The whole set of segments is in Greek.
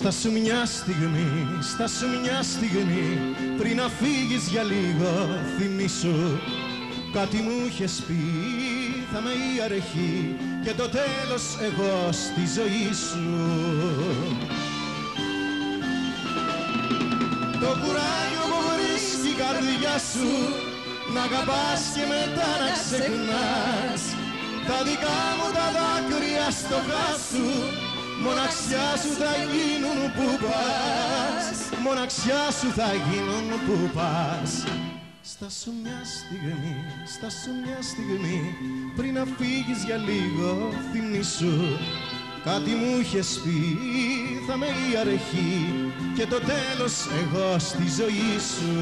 Στάσου μια στιγμή, στάσου μια στιγμή, πριν να φύγεις για λίγο θυμήσου. Κάτι μου είχες πει, θα με η αρχή και το τέλος εγώ στη ζωή σου. Το κουράγιο που βρεις στην καρδιά σου, να αγαπάς και μετά να ξεχνάς. Τα δικά μου τα δάκρυα στο χάσου, μοναξιά σου θα γίνουν που πας, μοναξιά σου θα γίνουν που πας. Στάσου μια στιγμή, στάσου μια στιγμή, πριν να φύγεις για λίγο θυμήσου. Κάτι μου είχες πει, θα με η αρχή και το τέλος εγώ στη ζωή σου.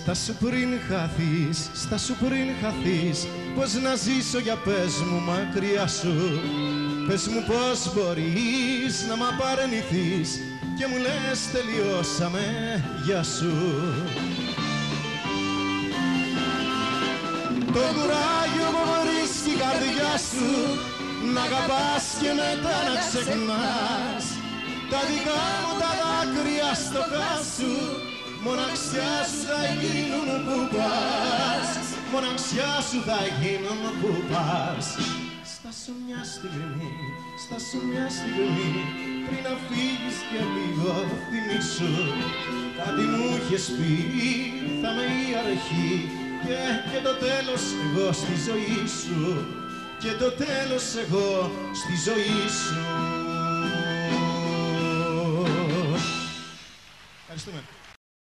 Στάσου πριν χαθείς, στάσου πριν χαθείς, πώς να ζήσω για πες μου μακριά σου. Πες μου πώς μπορείς να μ' απαρνηθείς και μου λες τελειώσαμε, γεια σου. Το κουράγιο που μπορείς στην καρδιά σου, να αγαπάς και μετά να ξεχνάς. Τα δικά μου τα δάκρυα στο χάσου, μοναξιά σου θα γίνουν που πας, μοναξιά σου θα γίνουν που πας. Στάσου μια στιγμή, στάσου μια στιγμή, πριν να φύγεις και λίγο θυμήσου. Κάτι μου είχες πει, θα με η αρχή και το τέλος εγώ στη ζωή σου, και το τέλος εγώ στη ζωή σου. Ευχαριστούμε.